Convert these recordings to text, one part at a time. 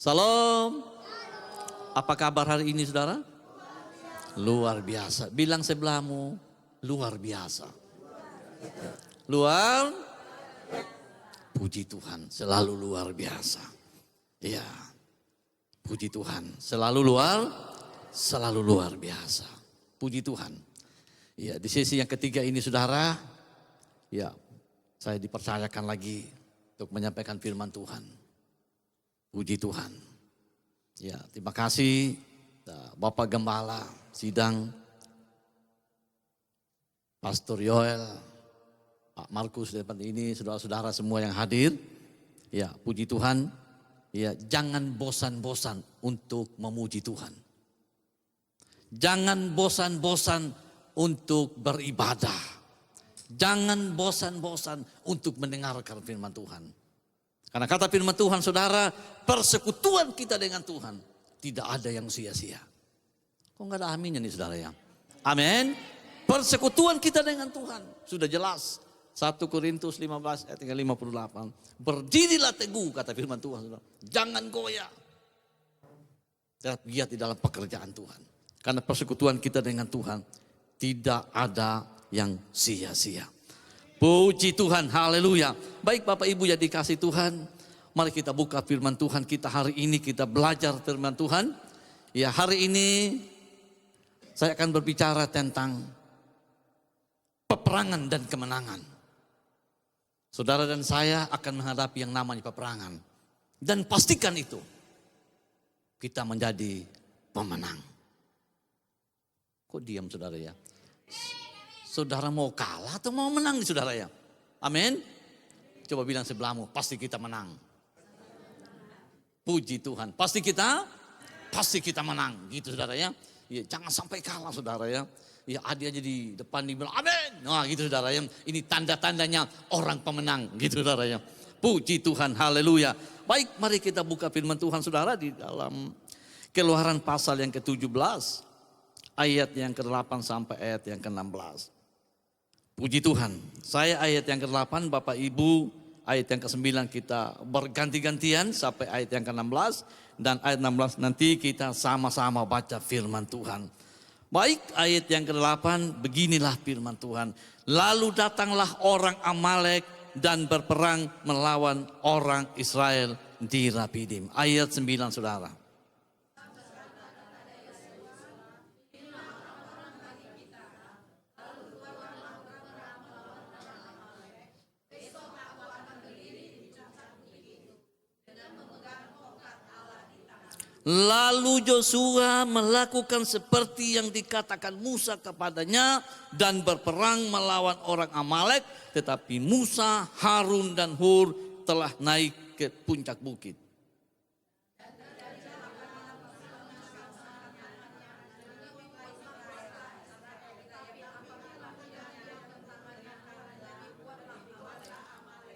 Salam. Apa kabar hari ini saudara? Luar biasa. Bilang sebelahmu, luar biasa. Luar, puji Tuhan, selalu luar biasa. Ya, puji Tuhan, selalu luar biasa. Puji Tuhan. Ya, di sesi yang ketiga ini saudara, ya, saya dipercayakan lagi untuk menyampaikan firman Tuhan. Puji Tuhan. Ya, terima kasih Bapak Gembala Sidang, Pastor Yoel, Pak Markus depan ini, saudara-saudara semua yang hadir. Ya, puji Tuhan. Ya, jangan bosan-bosan untuk memuji Tuhan. Jangan bosan-bosan untuk beribadah. Jangan bosan-bosan untuk mendengarkan firman Tuhan. Karena kata firman Tuhan saudara, persekutuan kita dengan Tuhan tidak ada yang sia-sia. Kok enggak ada aminnya nih saudara ya? Amin. Persekutuan kita dengan Tuhan sudah jelas. 1 Korintus 15 ayat 58. Berdirilah teguh kata firman Tuhan saudara. Jangan goyah. Tetap giat di dalam pekerjaan Tuhan. Karena persekutuan kita dengan Tuhan tidak ada yang sia-sia. Puji Tuhan, haleluya. Baik Bapak Ibu yang dikasih Tuhan, mari kita buka firman Tuhan kita hari ini, kita belajar firman Tuhan. Ya, hari ini saya akan berbicara tentang peperangan dan kemenangan. Saudara dan saya akan menghadapi yang namanya peperangan. Dan pastikan itu, kita menjadi pemenang. Kok diam saudara ya? Saudara mau kalah atau mau menang nih saudara ya? Amin. Coba bilang sebelahmu, pasti kita menang. Puji Tuhan, pasti kita menang gitu saudara ya. Ya, jangan sampai kalah saudara ya. Ya, ada aja di depan dibilang amin. Nah gitu saudara ya. Ini tanda-tandanya orang pemenang gitu saudara ya. Puji Tuhan, haleluya. Baik, mari kita buka firman Tuhan saudara di dalam Keluaran pasal yang ke-17. Ayat yang ke-8 sampai ayat yang ke-16. Puji Tuhan, saya ayat yang ke-8, Bapak Ibu ayat yang ke-9 kita berganti-gantian sampai ayat yang ke-16. Dan ayat 16 nanti kita sama-sama baca firman Tuhan. Baik, ayat yang ke-8 beginilah firman Tuhan. Lalu datanglah orang Amalek dan berperang melawan orang Israel di Rafidim. Ayat 9 saudara. Lalu Yosua melakukan seperti yang dikatakan Musa kepadanya dan berperang melawan orang Amalek. Tetapi Musa, Harun dan Hur telah naik ke puncak bukit.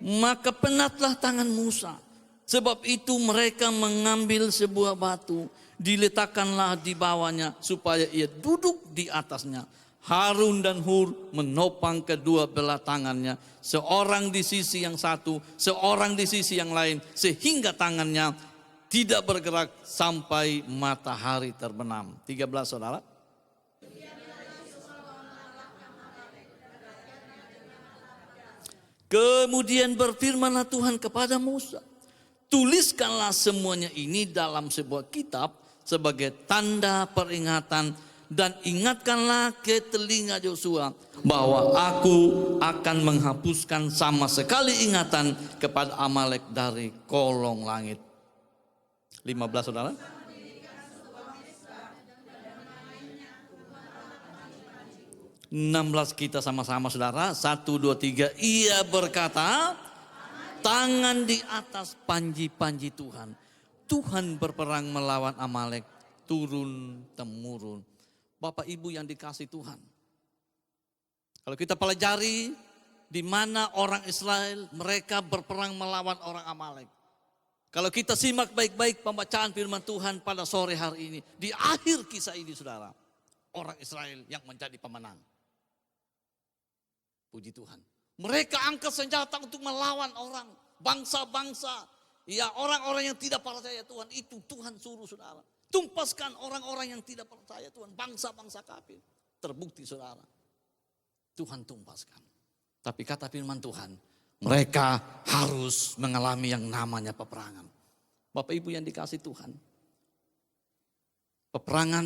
Maka penatlah tangan Musa. Sebab itu mereka mengambil sebuah batu, diletakkanlah di bawahnya supaya ia duduk di atasnya. Harun dan Hur menopang kedua belah tangannya, seorang di sisi yang satu, seorang di sisi yang lain, sehingga tangannya tidak bergerak sampai matahari terbenam. 13 saudara. Kemudian berfirmanlah Tuhan kepada Musa. Tuliskanlah semuanya ini dalam sebuah kitab sebagai tanda peringatan dan ingatkanlah ke telinga Yosua bahwa aku akan menghapuskan sama sekali ingatan kepada Amalek dari kolong langit. 15 saudara. (16) kita sama-sama saudara. 1, 2, 3. Ia berkata, tangan di atas panji-panji Tuhan. Tuhan berperang melawan Amalek turun-temurun. Bapak Ibu yang dikasih Tuhan. Kalau kita pelajari di mana orang Israel mereka berperang melawan orang Amalek. Kalau kita simak baik-baik pembacaan firman Tuhan pada sore hari ini. Di akhir kisah ini saudara. Orang Israel yang menjadi pemenang. Puji Tuhan. Mereka angkat senjata untuk melawan orang, bangsa-bangsa Ya, orang-orang yang tidak percaya Tuhan itu Tuhan suruh saudara. Tumpaskan orang-orang yang tidak percaya Tuhan. Bangsa-bangsa kafir. Terbukti saudara. Tuhan tumpaskan. Tapi kata firman Tuhan, mereka harus mengalami yang namanya peperangan. Bapak Ibu yang dikasih Tuhan. Peperangan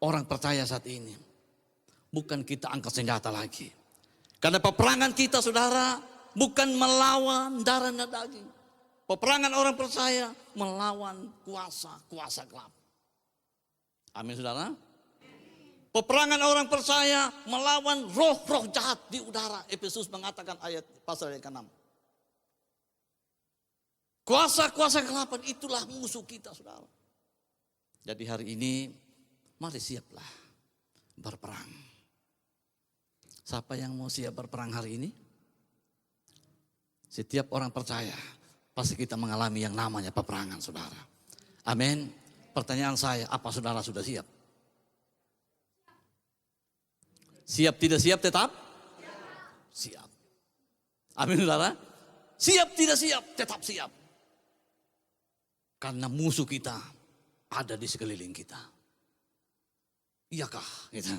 orang percaya saat ini. Bukan kita angkat senjata lagi. Karena peperangan kita saudara bukan melawan darah dan daging. Peperangan orang percaya melawan kuasa gelap. Amin saudara. Peperangan orang percaya melawan roh-roh jahat di udara. Efesus mengatakan ayat pasal yang ke-6. Kuasa-kuasa kegelapan itulah musuh kita saudara. Jadi hari ini mari siaplah berperang. Siapa yang mau siap berperang hari ini? Setiap orang percaya pasti kita mengalami yang namanya peperangan saudara. Amin. Pertanyaan saya, apa saudara sudah siap? Siap tidak siap tetap? Siap. Amin saudara. Siap tidak siap tetap siap. Karena musuh kita ada di sekeliling kita. Iyakah? Gitu.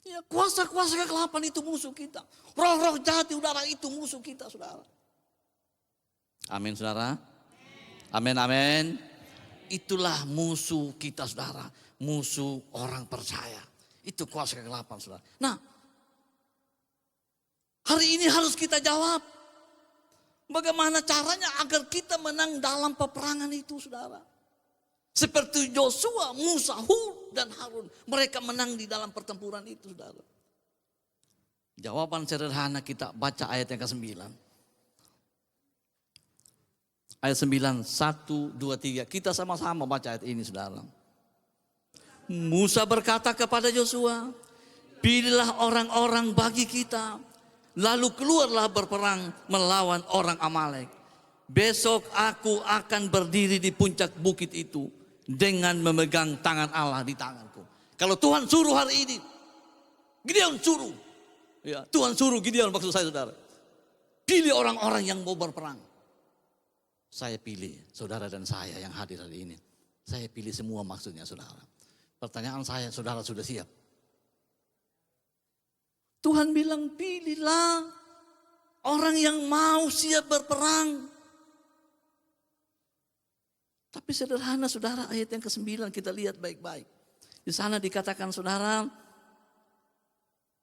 Ya, kuasa-kuasa kegelapan itu musuh kita. Roh-roh jahat di udara itu musuh kita saudara. Amin saudara. Amin amin. Itulah musuh kita saudara. Musuh orang percaya. Itu kuasa kegelapan saudara. Nah, hari ini harus kita jawab. Bagaimana caranya agar kita menang dalam peperangan itu saudara. Seperti Yosua, Musa, Hur dan Harun. Mereka menang di dalam pertempuran itu saudara. Jawaban sederhana kita baca ayat yang ke-9. Ayat 9, 1, 2, 3. Kita sama-sama baca ayat ini saudara. Musa berkata kepada Yosua, pilihlah orang-orang bagi kita, lalu keluarlah berperang melawan orang Amalek. Besok aku akan berdiri di puncak bukit itu dengan memegang tangan Allah di tanganku. Kalau Tuhan suruh hari ini, Gideon suruh. Ya, Tuhan suruh Gideon, maksud saya saudara. Pilih orang-orang yang mau berperang. Saya pilih saudara dan saya yang hadir hari ini. Saya pilih semua maksudnya saudara. Pertanyaan saya, saudara sudah siap? Tuhan bilang pilihlah orang yang mau siap berperang. Tapi sederhana saudara, ayat yang ke-9 kita lihat baik-baik. Di sana dikatakan saudara,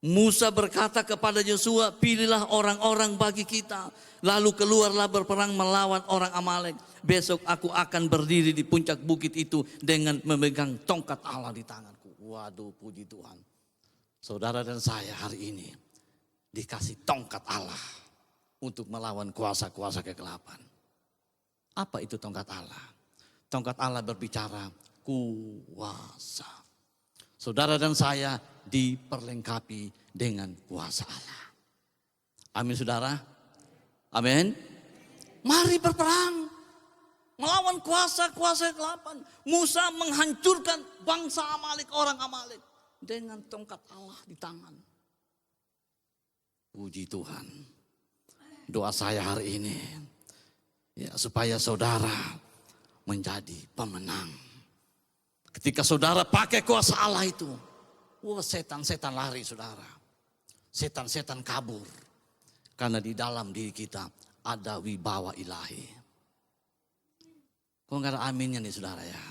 Musa berkata kepada Yosua, pilihlah orang-orang bagi kita. Lalu keluarlah berperang melawan orang Amalek. Besok aku akan berdiri di puncak bukit itu dengan memegang tongkat Allah di tanganku. Waduh, puji Tuhan. Saudara dan saya hari ini dikasih tongkat Allah untuk melawan kuasa-kuasa kegelapan. Apa itu tongkat Allah? Tongkat Allah berbicara kuasa. Saudara dan saya diperlengkapi dengan kuasa Allah. Amin saudara. Amin. Mari berperang melawan kuasa-kuasa kegelapan. Musa menghancurkan bangsa Amalek, orang Amalek dengan tongkat Allah di tangan. Puji Tuhan. Doa saya hari ini ya, supaya saudara menjadi pemenang. Ketika saudara pakai kuasa Allah itu, wah, setan-setan lari saudara. Setan-setan kabur. Karena di dalam diri kita ada wibawa ilahi. Kok enggak ada aminnya nih saudara ya.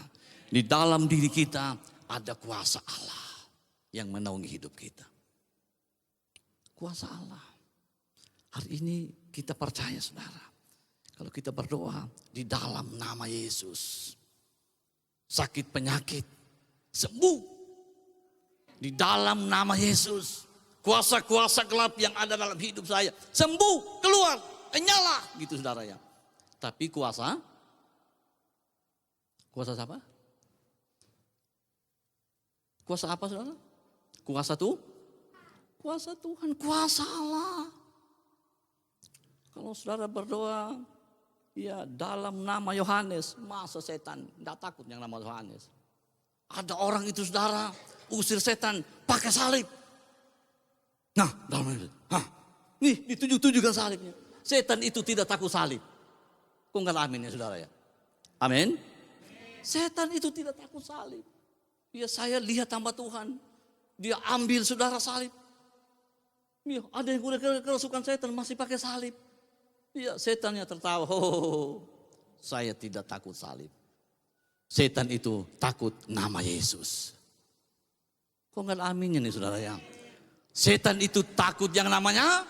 Di dalam diri kita ada kuasa Allah yang menaungi hidup kita. Kuasa Allah. Hari ini kita percaya saudara. Kalau kita berdoa di dalam nama Yesus. Sakit penyakit sembuh. Di dalam nama Yesus. Kuasa-kuasa gelap yang ada dalam hidup saya sembuh, keluar, nyala gitu saudara ya. Tapi kuasa siapa? Kuasa apa saudara? Kuasa Tuhan, kuasa Allah. Kalau saudara berdoa ya dalam nama Yohanes, masa setan tidak takut yang nama Yohanes. Ada orang itu saudara usir setan pakai salib. Nah, dalam ini, nih dituju-tujukan salibnya. Setan itu tidak takut salib. Kok nggak amin ya saudara ya? Amin. Setan itu tidak takut salib. Ya saya lihat hamba Tuhan. Dia ambil saudara salib. Ya, ada yang udah kerasukan setan masih pakai salib. Ya setannya tertawa. Saya tidak takut salib. Setan itu takut nama Yesus. Kok nggak aminnya nih saudara ya? Setan itu takut yang namanya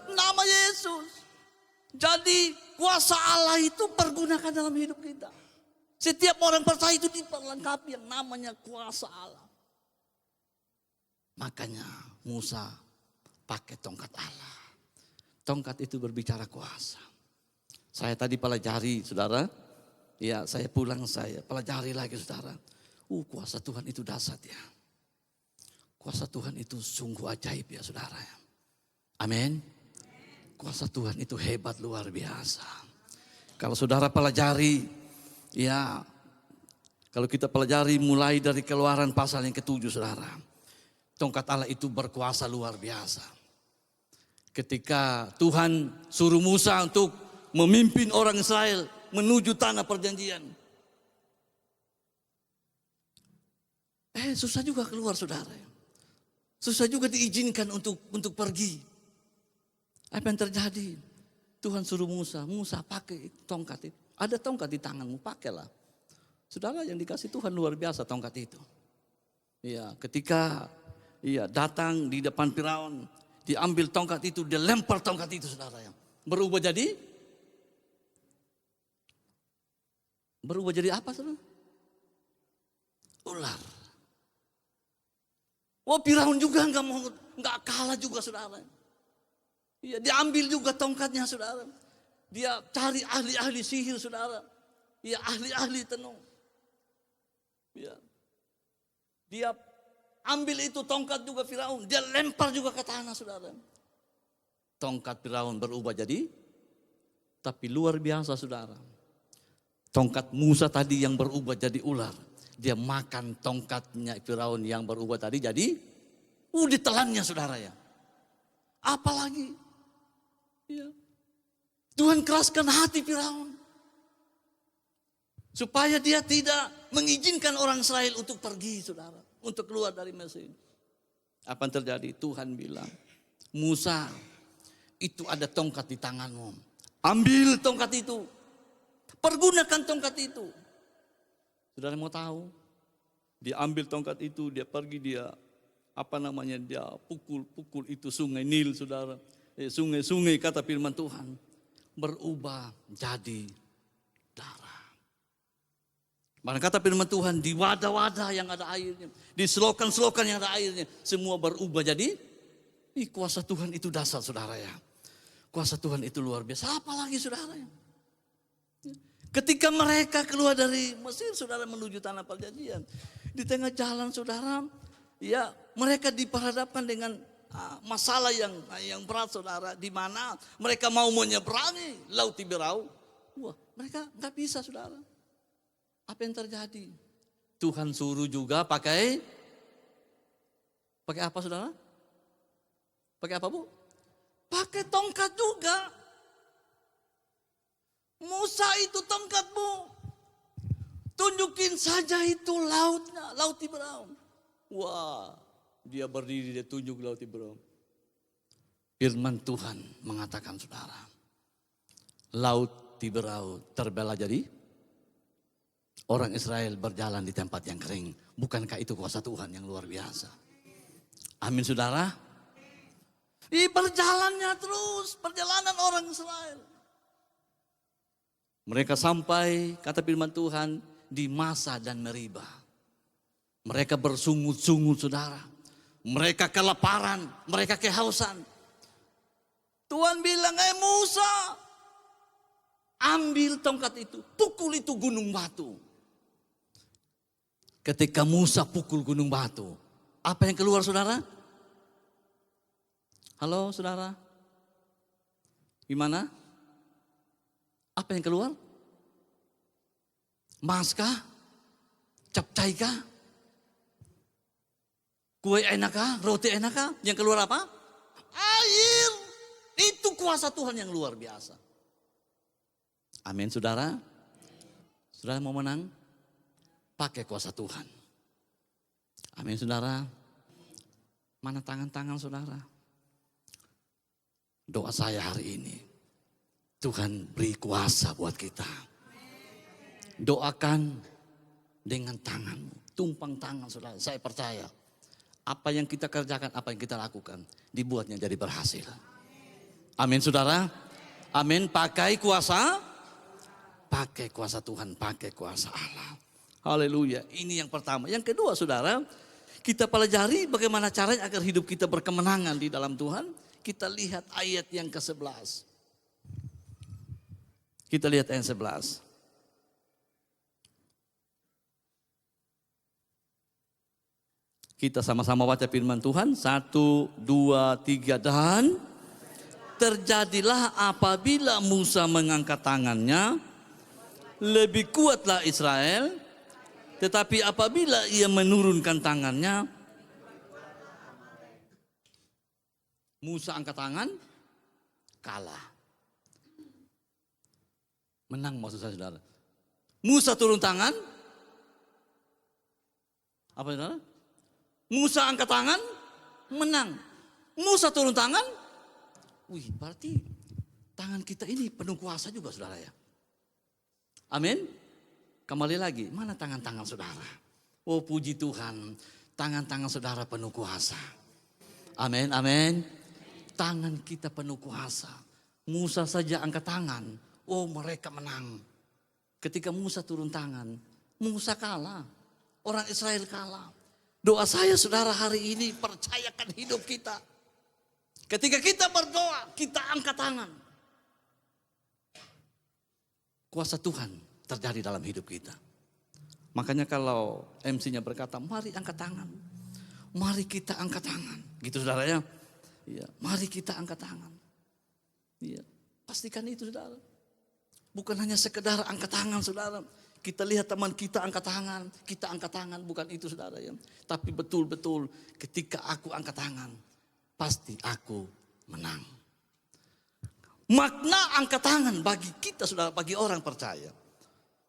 nama Yesus. Jadi kuasa Allah itu pergunakan dalam hidup kita. Setiap orang percaya itu diperlengkapi yang namanya kuasa Allah. Makanya Musa pakai tongkat Allah. Tongkat itu berbicara kuasa. Saya tadi pelajari saudara. Ya saya pulang saya pelajari lagi saudara. Kuasa Tuhan itu dahsyat ya. Kuasa Tuhan itu sungguh ajaib ya saudara. Amin. Kuasa Tuhan itu hebat luar biasa. Kalau saudara pelajari. Ya, kalau kita pelajari mulai dari Keluaran pasal yang ke-7 saudara. Tongkat Allah itu berkuasa luar biasa. Ketika Tuhan suruh Musa untuk memimpin orang Israel menuju tanah perjanjian. Susah juga keluar saudara. Susah juga diizinkan untuk pergi. Apa yang terjadi? Tuhan suruh Musa pakai tongkat itu. Ada tongkat di tanganmu, pakailah. Saudara yang dikasih Tuhan luar biasa tongkat itu. Ya, ketika datang di depan Firaun, diambil tongkat itu, dia lempar tongkat itu saudara yang berubah jadi apa saudara? Ular. Firaun juga nggak kalah juga saudara. Ya, diambil juga tongkatnya saudara. Dia cari ahli-ahli sihir saudara. Ya ahli-ahli tenung. Ya. Dia ambil itu tongkat juga Firaun. Dia lempar juga ke tanah saudara. Tongkat Firaun berubah jadi. Tapi luar biasa saudara. Tongkat Musa tadi yang berubah jadi ular. Dia makan tongkatnya Firaun yang berubah tadi jadi. Ditelannya saudara ya. Apalagi. Ya. Tuhan keraskan hati Firaun. Supaya dia tidak mengizinkan orang Israel untuk pergi saudara. Untuk keluar dari Mesir. Apa yang terjadi? Tuhan bilang. Musa itu ada tongkat di tanganmu. Ambil tongkat itu. Pergunakan tongkat itu. Saudara mau tahu? Dia ambil tongkat itu. Dia pergi dia. Dia pukul itu sungai Nil saudara. Sungai-sungai kata firman Tuhan. Berubah jadi darah. Mana kata firman Tuhan di wadah-wadah yang ada airnya, di selokan-selokan yang ada airnya, semua berubah jadi. Kuasa Tuhan itu dahsyat saudara ya. Kuasa Tuhan itu luar biasa. Apalagi saudara ya. Ketika mereka keluar dari Mesir saudara menuju tanah perjanjian, di tengah jalan saudara, ya mereka diperhadapkan dengan masalah yang berat saudara, di mana mereka mau menyeberangi Laut Tiberau. Mereka nggak bisa saudara. Apa yang terjadi? Tuhan suruh juga pakai apa saudara? Pakai apa bu? Pakai tongkat juga. Musa itu tongkatmu. Tunjukin saja itu lautnya, Laut Tiberau. Dia berdiri, dia tunjuk Laut Tiberau. Firman Tuhan mengatakan saudara. Laut Tiberau terbelah jadi. Orang Israel berjalan di tempat yang kering. Bukankah itu kuasa Tuhan yang luar biasa? Amin saudara. Berjalannya terus. Perjalanan orang Israel. Mereka sampai kata firman Tuhan di Masa dan Meriba. Mereka bersungut-sungut saudara. Mereka kelaparan, mereka kehausan. Tuhan bilang, Musa, ambil tongkat itu, pukul itu gunung batu. Ketika Musa pukul gunung batu, apa yang keluar saudara? Halo saudara? Gimana? Apa yang keluar? Maskah? Capcaikah? Kue enakkah? Roti enakkah? Yang keluar apa? Air. Itu kuasa Tuhan yang luar biasa. Amin saudara. Saudara mau menang? Pakai kuasa Tuhan. Amin saudara. Mana tangan-tangan saudara? Doa saya hari ini, Tuhan beri kuasa buat kita. Doakan dengan tanganmu, tumpang tangan saudara. Saya percaya apa yang kita kerjakan, apa yang kita lakukan, dibuatnya jadi berhasil. Amin saudara. Amin. Pakai kuasa Tuhan, pakai kuasa Allah. Haleluya. Ini yang pertama. Yang kedua saudara, kita pelajari bagaimana caranya agar hidup kita berkemenangan di dalam Tuhan. Kita lihat ayat yang ke-11. Kita lihat ayat 11. Kita sama-sama baca firman Tuhan. 1, 2, 3 dan terjadilah apabila Musa mengangkat tangannya, lebih kuatlah Israel. Tetapi apabila ia menurunkan tangannya, Musa angkat tangan, kalah. Menang maksud saya saudara. Musa turun tangan, apa saudara? Musa angkat tangan, menang. Musa turun tangan, berarti tangan kita ini penuh kuasa juga saudara ya. Amin. Kembali lagi, mana tangan-tangan saudara? Oh puji Tuhan, tangan-tangan saudara penuh kuasa. Amin, amin. Tangan kita penuh kuasa. Musa saja angkat tangan, oh mereka menang. Ketika Musa turun tangan, Musa kalah. Orang Israel kalah. Doa saya saudara hari ini, percayakan hidup kita. Ketika kita berdoa, kita angkat tangan. Kuasa Tuhan terjadi dalam hidup kita. Makanya kalau MC-nya berkata, mari angkat tangan. Mari kita angkat tangan. Gitu saudara ya. Ya, mari kita angkat tangan. Ya, pastikan itu saudara. Bukan hanya sekedar angkat tangan saudara. Kita lihat teman kita angkat tangan, bukan itu saudara ya. Tapi betul-betul ketika aku angkat tangan, pasti aku menang. Makna angkat tangan bagi kita saudara, bagi orang percaya.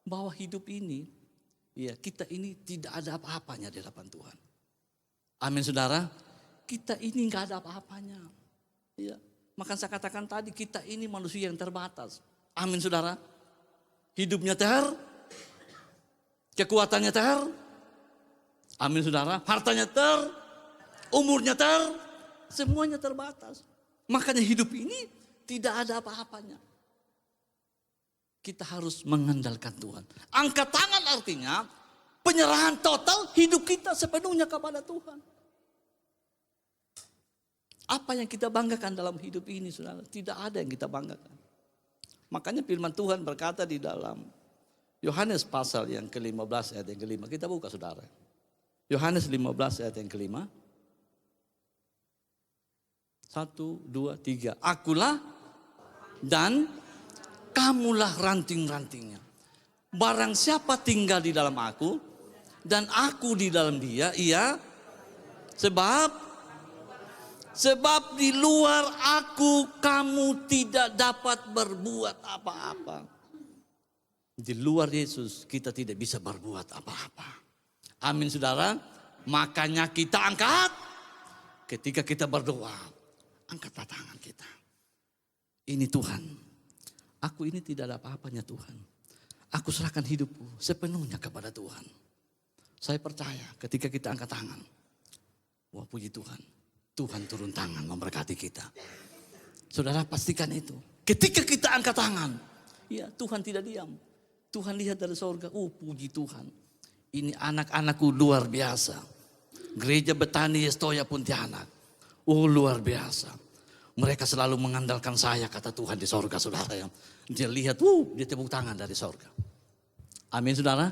Bahwa hidup ini, ya kita ini tidak ada apa-apanya di hadapan Tuhan. Amin saudara, kita ini nggak ada apa-apanya. Ya, maka saya katakan tadi kita ini manusia yang terbatas. Amin saudara, hidupnya kekuatannya amin saudara, hartanya umurnya semuanya terbatas. Makanya hidup ini tidak ada apa-apanya. Kita harus mengandalkan Tuhan. Angkat tangan artinya penyerahan total hidup kita sepenuhnya kepada Tuhan. Apa yang kita banggakan dalam hidup ini saudara? Tidak ada yang kita banggakan. Makanya firman Tuhan berkata di dalam Yohanes pasal yang ke-15 ayat yang ke-5. Kita buka saudara. Yohanes 15 ayat yang ke-5. 1, 2, 3. Akulah dan kamulah ranting-rantingnya. Barang siapa tinggal di dalam aku dan aku di dalam dia, sebab di luar aku kamu tidak dapat berbuat apa-apa. Di luar Yesus kita tidak bisa berbuat apa-apa. Amin saudara. Makanya kita angkat ketika kita berdoa. Angkatlah tangan kita. Ini Tuhan. Aku ini tidak ada apa-apanya Tuhan. Aku serahkan hidupku sepenuhnya kepada Tuhan. Saya percaya ketika kita angkat tangan. Wah puji Tuhan. Tuhan turun tangan memberkati kita. Saudara pastikan itu. Ketika kita angkat tangan. Ya Tuhan tidak diam. Tuhan lihat dari sorga. Oh puji Tuhan. Ini anak-anakku luar biasa. Gereja Betani Yestoya Pontianak. Oh luar biasa. Mereka selalu mengandalkan saya, kata Tuhan di sorga saudara. Dia lihat, dia tepuk tangan dari sorga. Amin saudara.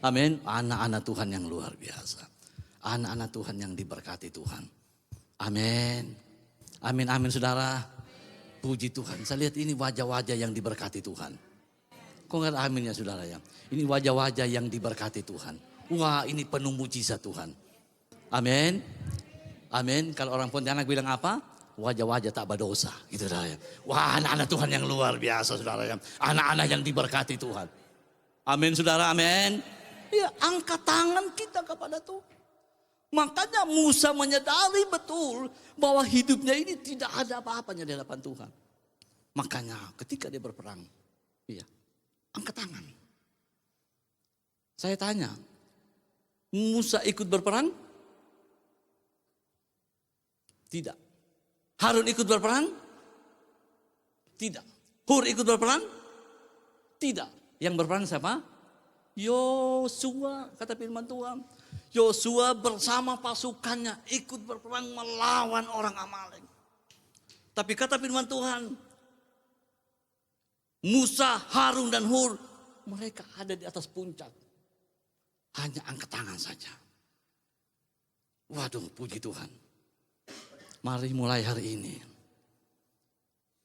Amin. Anak-anak Tuhan yang luar biasa. Anak-anak Tuhan yang diberkati Tuhan. Amin. Amin, amin saudara. Puji Tuhan. Saya lihat ini wajah-wajah yang diberkati Tuhan. Kok nggak ada amin ya saudara ya? Ini wajah-wajah yang diberkati Tuhan. Wah ini penuh mujizat Tuhan. Amin. Amin. Kalau orang Pontianak bilang apa? wajah-wajah tak berdosa. Gitu saudara ya. Wah, anak-anak Tuhan yang luar biasa saudara ya. Anak-anak yang diberkati Tuhan. Amin saudara, amin. Ya, angkat tangan kita kepada Tuhan. Makanya Musa menyadari betul bahwa hidupnya ini tidak ada apa-apanya di hadapan Tuhan. Makanya ketika dia berperang, iya, angkat tangan. Saya tanya, Musa ikut berperang? Tidak. Harun ikut berperang? Tidak. Hur ikut berperang? Tidak. Yang berperang siapa? Yosua, kata firman Tuhan. Yosua bersama pasukannya ikut berperang melawan orang Amalek. Tapi kata firman Tuhan, Musa, Harun dan Hur, mereka ada di atas puncak. Hanya angkat tangan saja. Waduh, puji Tuhan. Mari mulai hari ini.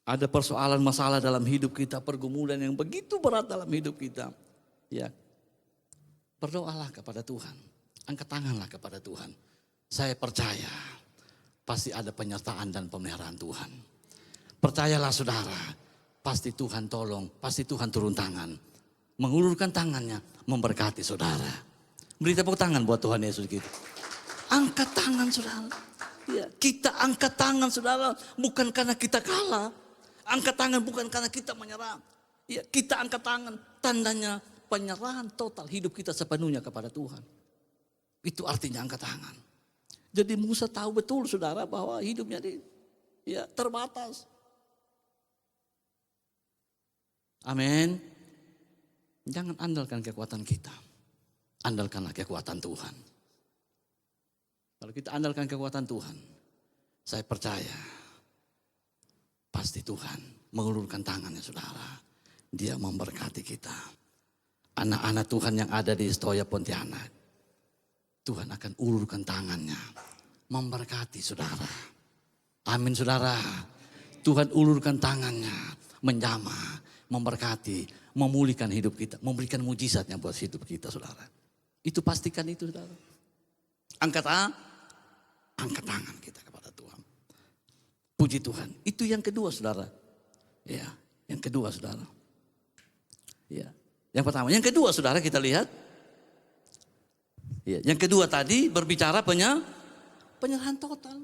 Ada persoalan masalah dalam hidup kita, pergumulan yang begitu berat dalam hidup kita. Ya, berdoalah kepada Tuhan. Angkat tanganlah kepada Tuhan. Saya percaya pasti ada penyertaan dan pemeliharaan Tuhan. Percayalah saudara, pasti Tuhan tolong, pasti Tuhan turun tangan. Mengulurkan tangannya, memberkati saudara. Beri tepuk tangan buat Tuhan Yesus gitu. Angkat tangan saudara. Ya, kita angkat tangan saudara, bukan karena kita kalah. Angkat tangan bukan karena kita menyerah. Ya, kita angkat tangan, tandanya penyerahan total hidup kita sepenuhnya kepada Tuhan. Itu artinya angkat tangan. Jadi Musa tahu betul saudara bahwa hidupnya terbatas. Amin. Jangan andalkan kekuatan kita. Andalkanlah kekuatan Tuhan. Kalau kita andalkan kekuatan Tuhan, saya percaya pasti Tuhan mengulurkan tangannya saudara. Dia memberkati kita. Anak-anak Tuhan yang ada di Stoya Pontianak, Tuhan akan ulurkan tangannya, memberkati saudara. Amin saudara. Tuhan ulurkan tangannya, menjamah, memberkati, memulihkan hidup kita, memberikan mujizatnya buat hidup kita saudara. Itu pastikan itu saudara. Angkat tangan kita kepada Tuhan. Puji Tuhan. Itu yang kedua saudara. Ya, yang kedua saudara. Ya, yang pertama, yang kedua saudara kita lihat. Ya, yang kedua tadi berbicara penyerahan total.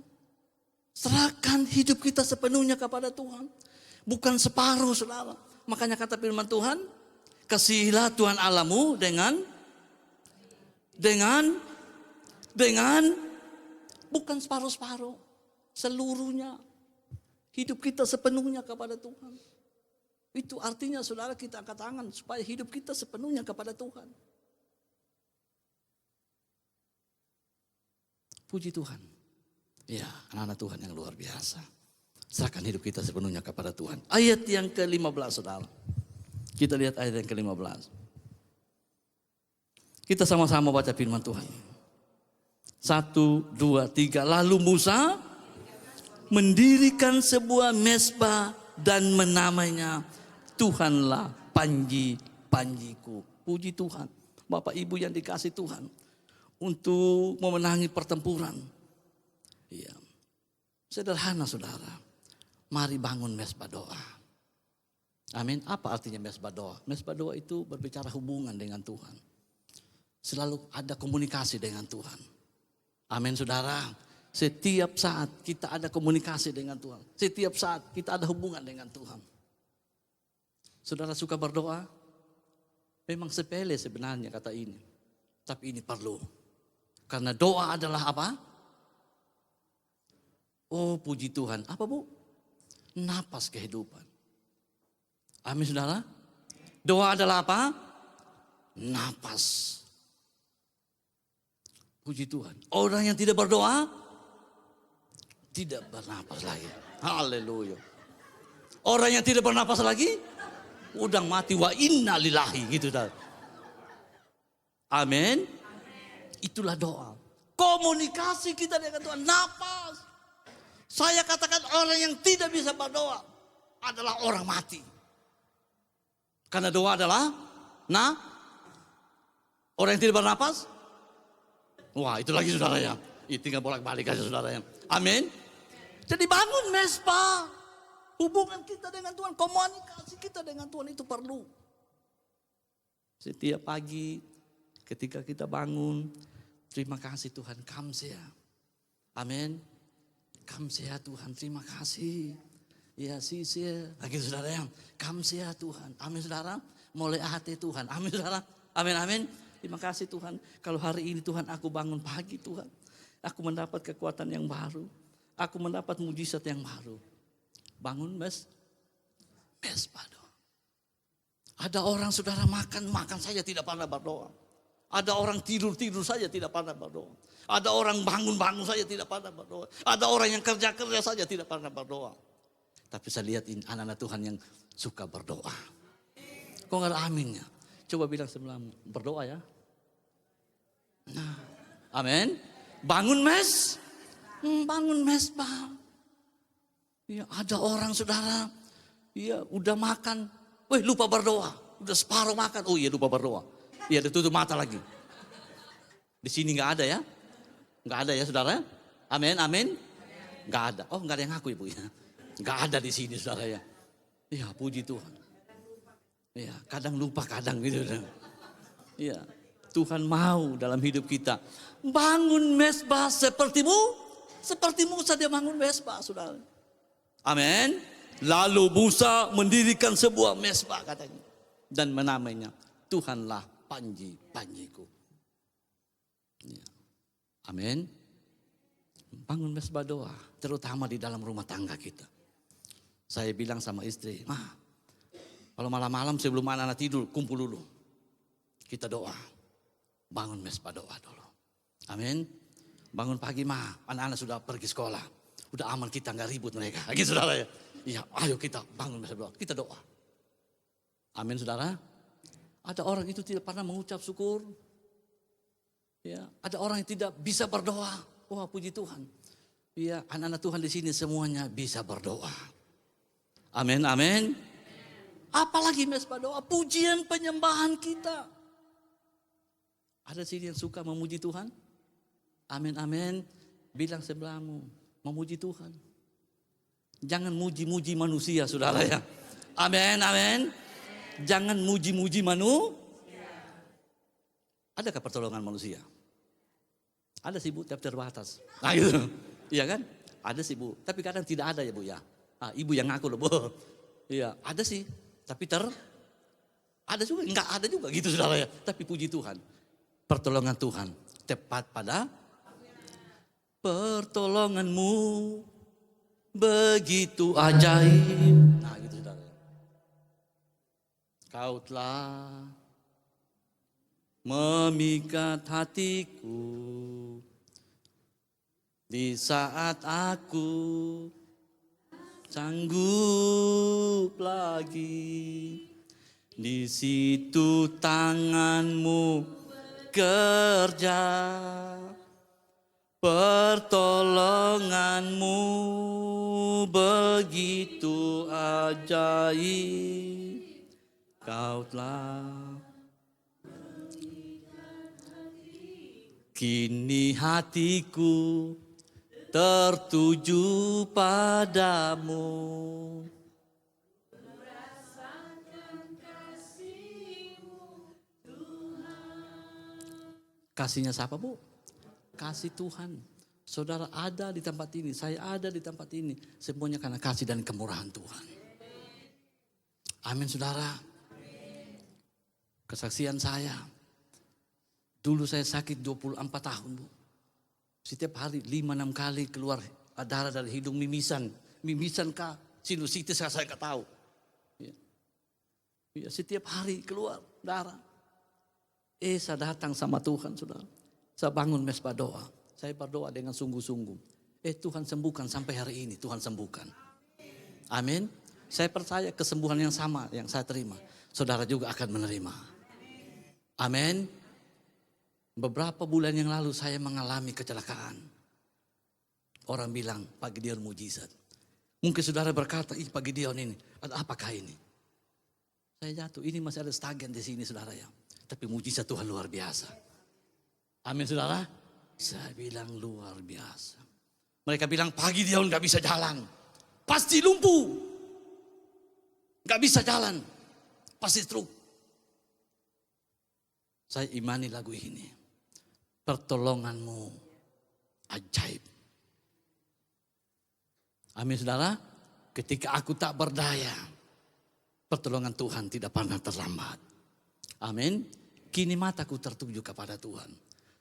Serahkan hidup kita sepenuhnya kepada Tuhan. Bukan separuh saudara. Makanya kata firman Tuhan, kasihilah Tuhan Allahmu dengan bukan separuh-separuh. Seluruhnya. Hidup kita sepenuhnya kepada Tuhan. Itu artinya saudara kita angkat tangan supaya hidup kita sepenuhnya kepada Tuhan. Puji Tuhan. Ya, anak-anak Tuhan yang luar biasa. Serahkan hidup kita sepenuhnya kepada Tuhan. Ayat yang ke-15 saudara. Kita lihat ayat yang ke-15. Kita sama-sama baca firman Tuhan. 1, 2, 3. Lalu Musa mendirikan sebuah mezbah dan menamainya Tuhanlah panji-panjiku. Puji Tuhan. Bapak Ibu yang dikasih Tuhan. Untuk memenangi pertempuran. Ya. Sederhana saudara. Mari bangun mezbah doa. Amin. Apa artinya mezbah doa? Mezbah doa itu berbicara hubungan dengan Tuhan. Selalu ada komunikasi dengan Tuhan. Amin saudara. Setiap saat kita ada komunikasi dengan Tuhan. Setiap saat kita ada hubungan dengan Tuhan. Saudara suka berdoa? Memang sepele sebenarnya kata ini. Tapi ini perlu. Karena doa adalah apa? Oh puji Tuhan. Apa bu? Napas kehidupan. Amin saudara. Doa adalah apa? Napas. Puji Tuhan. Orang yang tidak berdoa tidak bernapas lagi. Haleluya. Orang yang tidak bernapas lagi udah mati wa inna lillahi gitu. Amin. Itulah doa. Komunikasi kita dengan Tuhan. Napas. Saya katakan orang yang tidak bisa berdoa adalah orang mati. Karena doa adalah orang yang tidak bernapas. Wah itu lagi saudara ya. Tinggal bolak-balik aja saudara ya. Amin. Jadi bangun mesbah. Hubungan kita dengan Tuhan, komunikasi kita dengan Tuhan itu perlu. Setiap pagi ketika kita bangun, terima kasih Tuhan, kamsia. Amin. Kamsia Tuhan, terima kasih. Ya sisia. Lagi saudara yang kamsia Tuhan. Amin saudara. Mulai hati Tuhan. Amin saudara. Amin amin. Terima kasih Tuhan. Kalau hari ini Tuhan aku bangun pagi Tuhan. Aku mendapat kekuatan yang baru. Aku mendapat mujizat yang baru. Bangun mesbah doa. Ada orang saudara makan saja tidak pernah berdoa. Ada orang tidur saja tidak pernah berdoa. Ada orang bangun saja tidak pernah berdoa. Ada orang yang kerja saja tidak pernah berdoa. Tapi saya lihat ini anak-anak Tuhan yang suka berdoa. Kok gak ada aminnya? Coba bilang sebelahmu, berdoa ya. Nah, amin. Bangun mesbah. Ya, ada orang saudara, ya udah makan, lupa berdoa, udah separuh makan, oh iya lupa berdoa, iya udah tutup mata lagi. Di sini nggak ada ya saudara, amin, nggak ada, nggak ada yang ngaku ibu ya, nggak ada di sini saudara ya, iya puji Tuhan, iya kadang lupa kadang gitu, iya Tuhan mau dalam hidup kita bangun mesbah sepertimu Musa dia bangun mesbah saudara. Amin. Lalu Musa mendirikan sebuah mesbah katanya. Dan menamainya Tuhanlah panji-panjiku. Ya. Amin. Bangun mesbah doa. Terutama di dalam rumah tangga kita. Saya bilang sama istri, kalau malam-malam sebelum anak-anak tidur kumpul dulu. Kita doa. Bangun mesbah doa dulu. Amin. Bangun pagi anak-anak sudah pergi sekolah. Udah aman kita nggak ribut mereka. Lagi saudara ya. Iya, ayo kita bangun mesbah doa. Kita doa. Amin saudara. Ada orang itu tidak pernah mengucap syukur. Ya, ada orang yang tidak bisa berdoa. Wah, puji Tuhan. Ya, anak-anak Tuhan di sini semuanya bisa berdoa. Amin, amin. Apalagi mesbah doa, pujian penyembahan kita. Ada sini yang suka memuji Tuhan? Amin, amin. Bilang sebelahmu. Memuji Tuhan. Jangan muji-muji manusia saudara ya. Amin, amin. Jangan muji-muji manusia. Adakah pertolongan manusia? Ada sih Bu, tapi terbatas. Nah gitu. Iya kan? Ada sih Bu, tapi kadang tidak ada ya Bu ya. Ibu yang ngaku loh Bu. Iya, ada sih. Tapi ada juga, enggak ada juga gitu saudara ya. Tapi puji Tuhan. Pertolongan Tuhan tepat pada pertolonganmu begitu ajaib. Nah gitu saudara. Kau telah memikat hatiku di saat aku sanggup lagi. Di situ tanganmu kerja. Pertolonganmu begitu ajaib. Kau telah kini hatiku tertuju padamu. Kasihnya siapa Bu? Kasih Tuhan. Saudara ada di tempat ini, saya ada di tempat ini. Semuanya karena kasih dan kemurahan Tuhan. Amin saudara. Kesaksian saya. Dulu saya sakit 24 tahun Bu. Setiap hari 5-6 kali keluar darah dari hidung mimisan. Mimisan kah? Sinusitis saya nggak tahu. Ya, setiap hari keluar darah. Saya datang sama Tuhan saudara. Saya bangun mesbah doa. Saya berdoa dengan sungguh-sungguh. Tuhan sembuhkan sampai hari ini. Tuhan sembuhkan. Amin. Saya percaya kesembuhan yang sama yang saya terima. Saudara juga akan menerima. Amin. Beberapa bulan yang lalu saya mengalami kecelakaan. Orang bilang Pak Gideon mujizat. Mungkin saudara berkata, Pak Gideon ini, ada apakah ini? Saya jatuh, ini masih ada stagen di sini saudara ya. Tapi mujizat Tuhan luar biasa. Amin saudara. Saya bilang luar biasa. Mereka bilang pagi dia nggak bisa jalan. Pasti lumpuh. Nggak bisa jalan. Pasti stroke. Saya imani lagu ini. Pertolonganmu ajaib. Amin saudara. Ketika aku tak berdaya, pertolongan Tuhan tidak pernah terlambat. Amin. Kini mataku tertuju kepada Tuhan.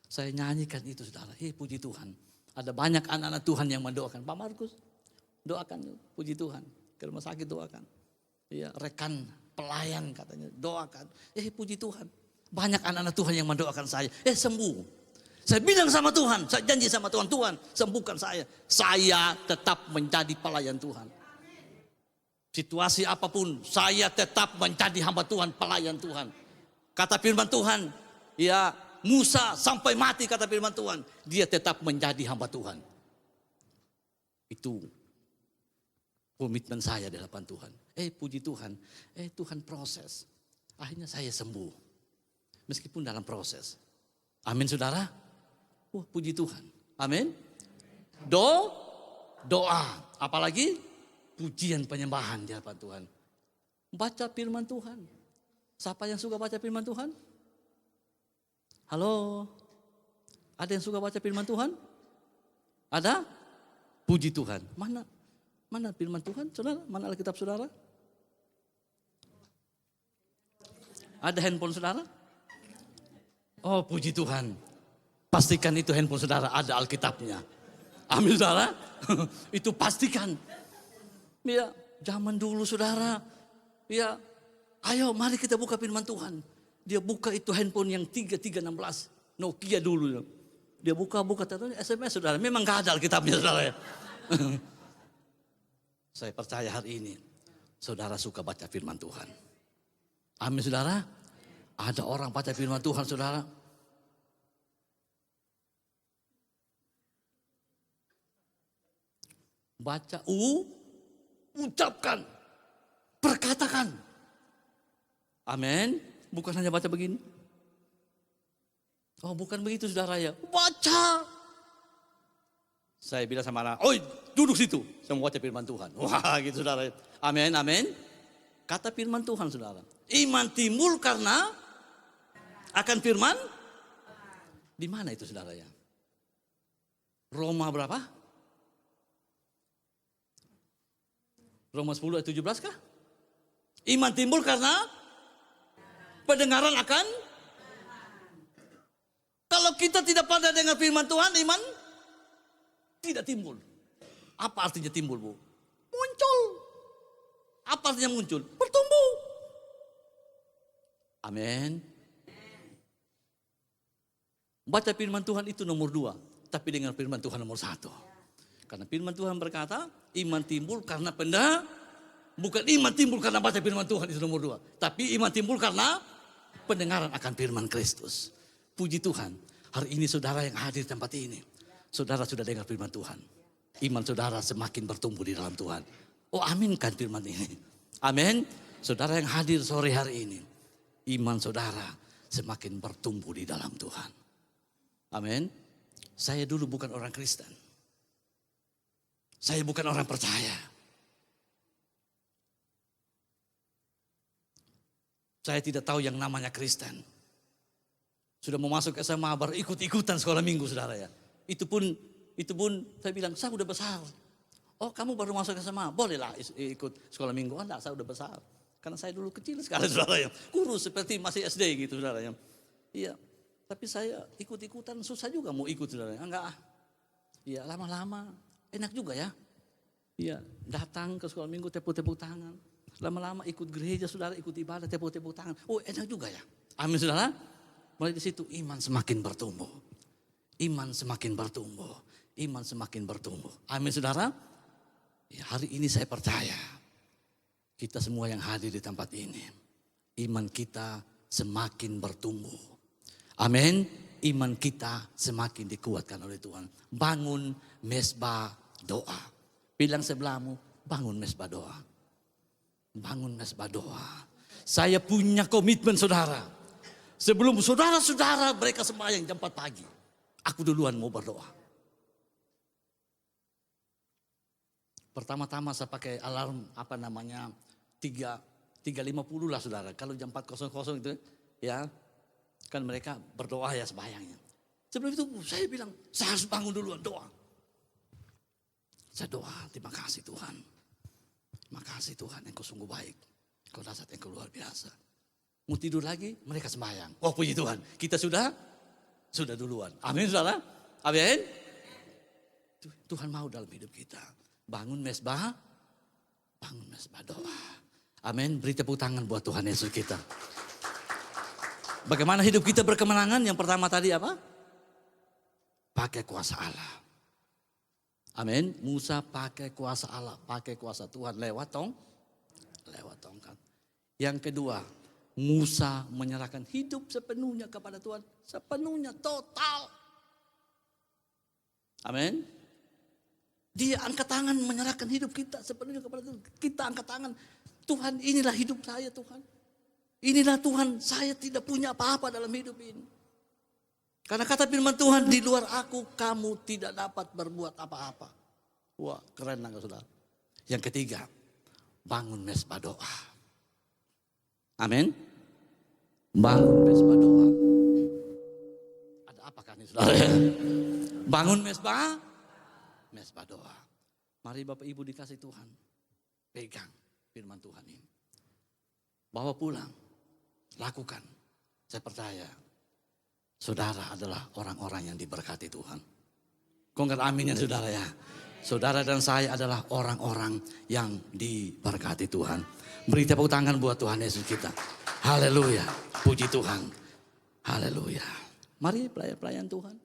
Saya nyanyikan itu saudara. Puji Tuhan. Ada banyak anak-anak Tuhan yang mendoakan. Pak Markus, doakan. Puji Tuhan. Ke rumah sakit doakan. Ya, rekan pelayan katanya doakan. Puji Tuhan. Banyak anak-anak Tuhan yang mendoakan saya. Sembuh. Saya bilang sama Tuhan, saya janji sama Tuhan, Tuhan sembuhkan saya. Saya tetap menjadi pelayan Tuhan. Situasi apapun, saya tetap menjadi hamba Tuhan, pelayan Tuhan. Kata firman Tuhan, ya Musa sampai mati kata firman Tuhan, dia tetap menjadi hamba Tuhan. Itu komitmen saya di hadapan Tuhan. Puji Tuhan, Tuhan proses. Akhirnya saya sembuh. Meskipun dalam proses. Amin saudara. Puji Tuhan. Amin. Doa. Apalagi pujian penyembahan di hadapan Tuhan. Baca firman Tuhan. Siapa yang suka baca firman Tuhan? Halo? Ada yang suka baca firman Tuhan? Ada? Puji Tuhan. Mana firman Tuhan? Saudara, mana Alkitab saudara? Ada handphone saudara? Puji Tuhan. Pastikan itu handphone saudara ada Alkitabnya. Amin saudara. Itu pastikan. Ya, zaman dulu saudara. Ya, ayo mari kita buka firman Tuhan. Dia buka itu handphone yang 3316. Nokia dulu. Dia buka terus SMS saudara. Memang gak ada Alkitabnya saudara ya. Saya percaya hari ini saudara suka baca firman Tuhan. Amin saudara. Ada orang baca firman Tuhan saudara. Baca, ucapkan, perkatakan. Amin. Bukan hanya baca begini. Bukan begitu saudara ya. Baca. Saya bilang sama anak, duduk situ. Saya mau baca firman Tuhan. Wah gitu saudara. Amin, amin. Kata firman Tuhan saudara. Iman timbul karena akan firman. Di mana itu saudara ya? Roma berapa? Roma 10 ayat 17 kah? Iman timbul karena pendengaran akan. Kalau kita tidak pada dengar firman Tuhan, iman tidak timbul. Apa artinya timbul, Bu? Muncul. Apa artinya muncul? Bertumbuh. Amin. Baca firman Tuhan itu nomor 2. Tapi dengar firman Tuhan nomor 1. Karena firman Tuhan berkata, iman timbul karena bukan iman timbul karena baca firman Tuhan itu nomor 2. Tapi iman timbul karena pendengaran akan firman Kristus. Puji Tuhan, hari ini saudara yang hadir di tempat ini, saudara sudah dengar firman Tuhan. Iman saudara semakin bertumbuh di dalam Tuhan. Aminkan firman ini. Amin. Saudara yang hadir sore hari ini, iman saudara semakin bertumbuh di dalam Tuhan. Amin. Saya dulu bukan orang Kristen. Saya bukan orang percaya. Saya tidak tahu yang namanya Kristen. Sudah mau masuk SMA baru ikut-ikutan sekolah minggu saudara ya. Itu pun saya bilang saya udah besar. Kamu baru masuk SMA, bolehlah ikut sekolah minggu. Enggak, saya udah besar. Karena saya dulu kecil sekali saudara ya. Kurus seperti masih SD gitu saudara ya. Iya, tapi saya ikut-ikutan susah juga mau ikut saudara. Enggak. Iya, lama-lama enak juga ya. Iya, datang ke sekolah minggu tepuk-tepuk tangan. Lama-lama ikut gereja saudara, ikut ibadah tepuk-tepuk tangan. Enak juga ya. Amin saudara. Mulai di situ iman semakin bertumbuh. Iman semakin bertumbuh. Iman semakin bertumbuh. Amin saudara. Ya, hari ini saya percaya. Kita semua yang hadir di tempat ini. Iman kita semakin bertumbuh. Amin. Iman kita semakin dikuatkan oleh Tuhan. Bangun mesbah doa. Bilang sebelahmu, bangun mesbah doa. Bangun mesbah doa. Saya punya komitmen saudara. Sebelum saudara-saudara mereka sembahyang jam 4 pagi. Aku duluan mau berdoa. Pertama-tama saya pakai alarm apa namanya 3.50 lah saudara. Kalau jam 4.00 itu ya kan mereka berdoa ya sembahyangnya. Sebelum itu saya bilang saya harus bangun duluan doa. Saya doa, terima kasih Tuhan. Terima kasih Tuhan, Engkau sungguh baik. Engkau dasar Engkau luar biasa. Mau tidur lagi, mereka sembahyang. Oh puji Tuhan, kita sudah duluan. Amin saudara. Amin. Tuhan mau dalam hidup kita. Bangun mesbah doa. Amin. Beri tepuk tangan buat Tuhan Yesus kita. Bagaimana hidup kita berkemenangan? Yang pertama tadi apa? Pakai kuasa Allah. Amin. Musa pakai kuasa Allah, pakai kuasa Tuhan lewat tongkat. Yang kedua, Musa menyerahkan hidup sepenuhnya kepada Tuhan, sepenuhnya total. Amin. Dia angkat tangan menyerahkan hidup kita sepenuhnya kepada Tuhan. Kita angkat tangan, Tuhan inilah hidup saya Tuhan. Inilah Tuhan, saya tidak punya apa-apa dalam hidup ini. Karena kata firman Tuhan, di luar aku kamu tidak dapat berbuat apa-apa. Wah keren enggak saudara. Yang ketiga, bangun mesbah doa. Amin. Bangun mesbah doa. Ada apakah nih saudara? Bangun mesbah doa. Mari Bapak Ibu dikasih Tuhan. Pegang firman Tuhan ini. Bawa pulang. Lakukan. Saya percaya. Saudara adalah orang-orang yang diberkati Tuhan. Kongkat amin ya saudara ya. Saudara dan saya adalah orang-orang yang diberkati Tuhan. Beri tepuk tangan buat Tuhan Yesus kita. Haleluya. Puji Tuhan. Haleluya. Mari pelayan-pelayan Tuhan.